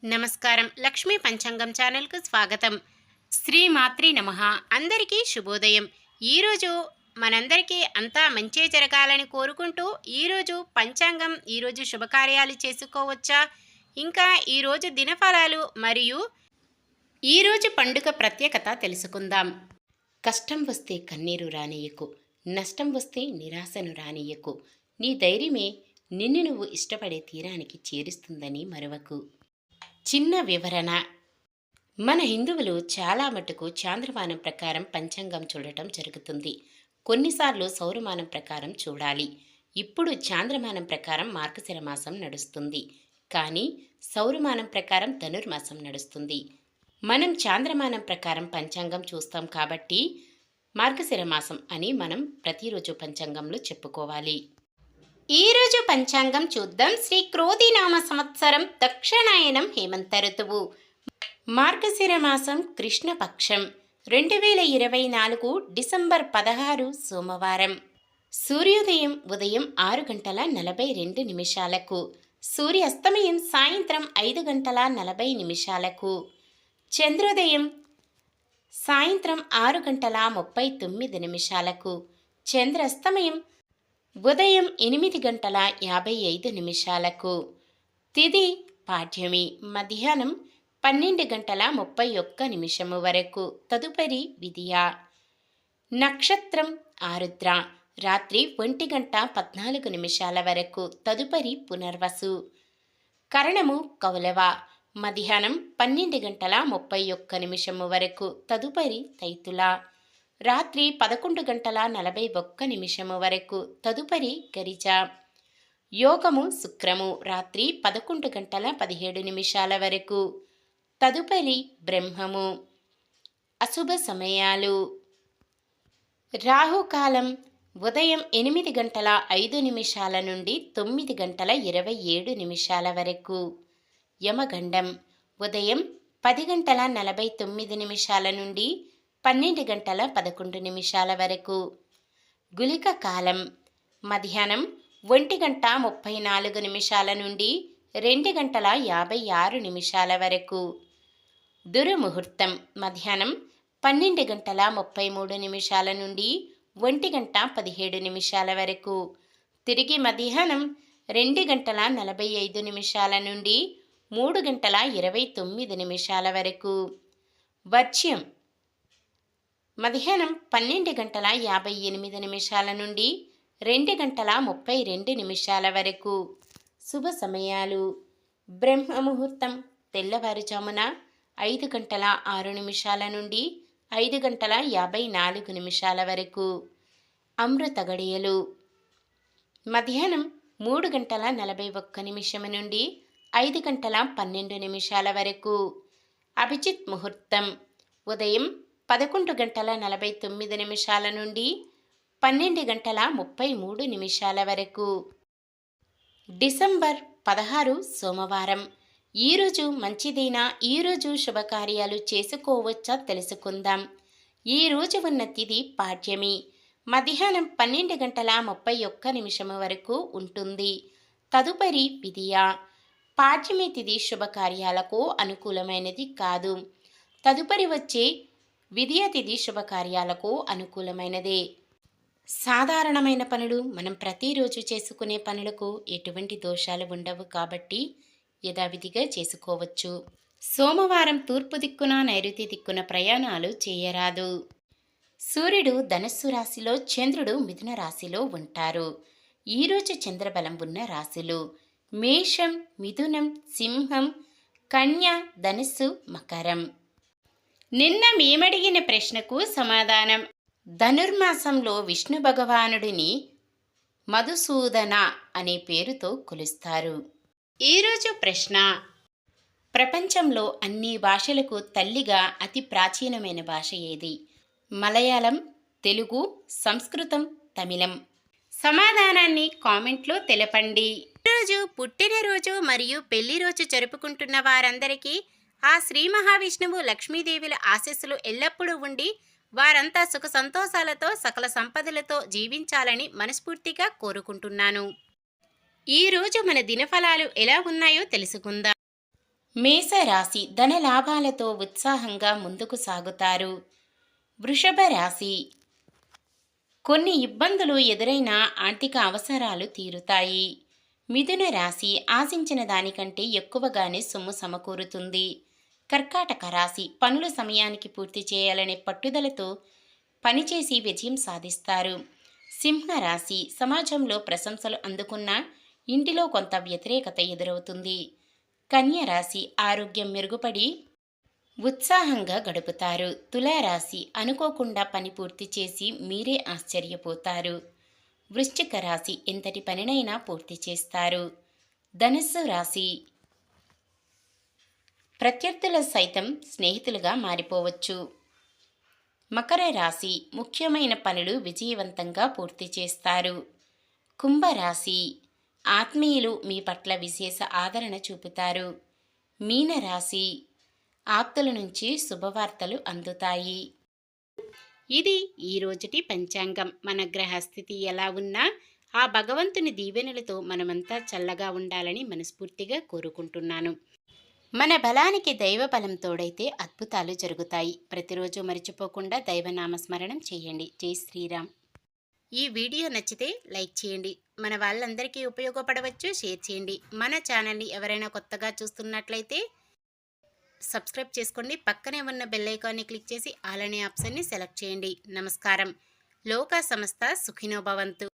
నమస్కారం. లక్ష్మీ పంచాంగం ఛానల్కు స్వాగతం. శ్రీమాత్రి నమః. అందరికీ శుభోదయం. ఈరోజు మనందరికీ అంతా మంచే జరగాలని కోరుకుంటూ ఈరోజు పంచాంగం, ఈరోజు శుభకార్యాలు చేసుకోవచ్చా, ఇంకా ఈరోజు దినఫలాలు మరియు ఈరోజు పండుగ ప్రత్యేకత తెలుసుకుందాం. కష్టం వస్తే కన్నీరు రానియకు, నష్టం వస్తే నిరాశను రానియకు. నీ ధైర్యమే నిన్ను నువ్వు ఇష్టపడే తీరానికి చేరుస్తుందని మరవకు. చిన్న వివరణ: మన హిందువులు చాలా మటుకు చాంద్రమానం ప్రకారం పంచాంగం చూడటం జరుగుతుంది. కొన్నిసార్లు సౌరమానం ప్రకారం చూడాలి. ఇప్పుడు చాంద్రమానం ప్రకారం మార్గశిర మాసం నడుస్తుంది, కానీ సౌరమానం ప్రకారం ధనుర్మాసం నడుస్తుంది. మనం చాంద్రమానం ప్రకారం పంచాంగం చూస్తాం కాబట్టి మార్గశిర మాసం అని మనం ప్రతిరోజు పంచాంగంలో చెప్పుకోవాలి. ఈరోజు పంచాంగం చూద్దాం. శ్రీ క్రోధినామ సంవత్సరం దక్షిణాయనం హేమంత ఋతువు, మార్గశిర మాసం కృష్ణపక్షం, 2024 డిసెంబర్ 16 సోమవారం. సూర్యోదయం ఉదయం 6:42, సూర్యాస్తమయం సాయంత్రం 5:40. చంద్రోదయం సాయంత్రం 6:39, చంద్రాస్తమయం ఉదయం 8:55. తిథి పాఠ్యమి మధ్యాహ్నం 12:31 వరకు, తదుపరి విధియ. నక్షత్రం ఆరుద్ర, రాత్రి 1:14 వరకు, తదుపరి పునర్వసు. కరణము కౌలవ, మధ్యాహ్నం 12:31 వరకు, తదుపరి తైతుల. రాత్రి 11:41 వరకు, తదుపరి గరిజ. యోగము శుక్రము, రాత్రి 11:17 వరకు, తదుపరి బ్రహ్మము. అశుభ సమయాలు: రాహుకాలం ఉదయం 8:05 నుండి 9:27 వరకు. యమగండం ఉదయం 10:49 నుండి 12:11 వరకు. గుళిక కాలం మధ్యాహ్నం 1:34 నుండి 2:56 వరకు. దుర్ముహూర్తం మధ్యాహ్నం 12:33 నుండి 1:17 వరకు. తిరిగి మధ్యాహ్నం 2:45 నుండి 3:29 వరకు. వర్జ్యం మధ్యాహ్నం 12:58 నుండి 2:32 వరకు. శుభ సమయాలు: బ్రహ్మముహూర్తం తెల్లవారుజామున 5:06 నుండి 5:54 వరకు. అమృత గడియలు మధ్యాహ్నం 3:41 నుండి 5:12 వరకు. అభిజిత్ ముహూర్తం ఉదయం 11:49 నుండి 12:33 వరకు. డిసెంబర్ 16 సోమవారం. ఈరోజు మంచిదేనా? ఈరోజు శుభకార్యాలు చేసుకోవచ్చా తెలుసుకుందాం. ఈరోజు ఉన్న తిథి పాఠ్యమి, మధ్యాహ్నం 12:31 వరకు ఉంటుంది, తదుపరి విధియ. పాఠ్యమి తిథి శుభకార్యాలకు అనుకూలమైనది కాదు. తదుపరి వచ్చే విధియ తిథి శుభకార్యాలకు అనుకూలమైనదే. సాధారణమైన పనులు, మనం ప్రతిరోజు చేసుకునే పనులకు ఎటువంటి దోషాలు ఉండవు కాబట్టి యథావిధిగా చేసుకోవచ్చు. సోమవారం తూర్పు దిక్కున, నైరుతి దిక్కున ప్రయాణాలు చేయరాదు. సూర్యుడు ధనస్సు రాశిలో, చంద్రుడు మిథున రాశిలో ఉంటారు. ఈరోజు చంద్రబలం ఉన్న రాశులు మేషం, మిథునం, సింహం, కన్య, ధనుస్సు, మకరం. నిన్న మేమడిగిన ప్రశ్నకు సమాధానం: ధనుర్మాసంలో విష్ణు భగవానుడిని మధుసూదన అనే పేరుతో కొలుస్తారు. ఈరోజు ప్రశ్న: ప్రపంచంలో అన్ని భాషలకు తల్లిగా అతి ప్రాచీనమైన భాష ఏది? మలయాళం, తెలుగు, సంస్కృతం, తమిళం. సమాధానాన్ని కామెంట్లో తెలపండి. ఈరోజు పుట్టినరోజు మరియు పెళ్లి రోజు జరుపుకుంటున్న వారందరికీ ఆ శ్రీ మహావిష్ణువు, లక్ష్మీదేవుల ఆశీస్సులు ఎల్లప్పుడూ ఉండి వారంతా సుఖ సంతోషాలతో, సకల సంపదలతో జీవించాలని మనస్ఫూర్తిగా కోరుకుంటున్నాను. ఈరోజు మన దినఫలాలు ఎలా ఉన్నాయో తెలుసుకుందాం. మేషరాశి ధన లాభాలతో ఉత్సాహంగా ముందుకు సాగుతారు. వృషభ రాశి కొన్ని ఇబ్బందులు ఎదురైనా ఆర్థిక అవసరాలు తీరుతాయి. మిథున రాశి ఆశించిన దానికంటే ఎక్కువగానే సొమ్ము సమకూరుతుంది. కర్కాటక రాశి పనులు సమయానికి పూర్తి చేయాలనే పట్టుదలతో పనిచేసి విజయం సాధిస్తారు. సింహరాశి సమాజంలో ప్రశంసలు అందుకున్నా ఇంటిలో కొంత వ్యతిరేకత ఎదురవుతుంది. కన్య రాశి ఆరోగ్యం మెరుగుపడి ఉత్సాహంగా గడుపుతారు. తులారాశి అనుకోకుండా పని పూర్తి చేసి మీరే ఆశ్చర్యపోతారు. వృశ్చిక రాశి ఎంతటి పనినైనా పూర్తి చేస్తారు. ధనుస్సు రాశి ప్రత్యర్థుల సైతం స్నేహితులుగా మారిపోవచ్చు. మకర రాశి ముఖ్యమైన పనులు విజయవంతంగా పూర్తి చేస్తారు. కుంభరాశి ఆత్మీయులు మీ పట్ల విశేష ఆదరణ చూపుతారు. మీనరాశి ఆప్తుల నుంచి శుభవార్తలు అందుతాయి. ఇది ఈ రోజుటి పంచాంగం. మన గ్రహస్థితి ఎలా ఉన్నా ఆ భగవంతుని దీవెనలతో మనమంతా చల్లగా ఉండాలని మనస్ఫూర్తిగా కోరుకుంటున్నాను. మన బలానికి దైవ బలం తోడైతే అద్భుతాలు జరుగుతాయి. ప్రతిరోజు మర్చిపోకుండా దైవనామస్మరణం చేయండి. జై శ్రీరామ్. ఈ వీడియో నచ్చితే లైక్ చేయండి. మన వాళ్ళందరికీ ఉపయోగపడవచ్చు, షేర్ చేయండి. మన ఛానల్ని ఎవరైనా కొత్తగా చూస్తున్నట్లయితే సబ్స్క్రైబ్ చేసుకోండి. పక్కనే ఉన్న బెల్ ఐకాన్ని క్లిక్ చేసి ఆల్ అనే ఆప్షన్ని సెలెక్ట్ చేయండి. నమస్కారం. లోకా సమస్త సుఖినో భవంతు.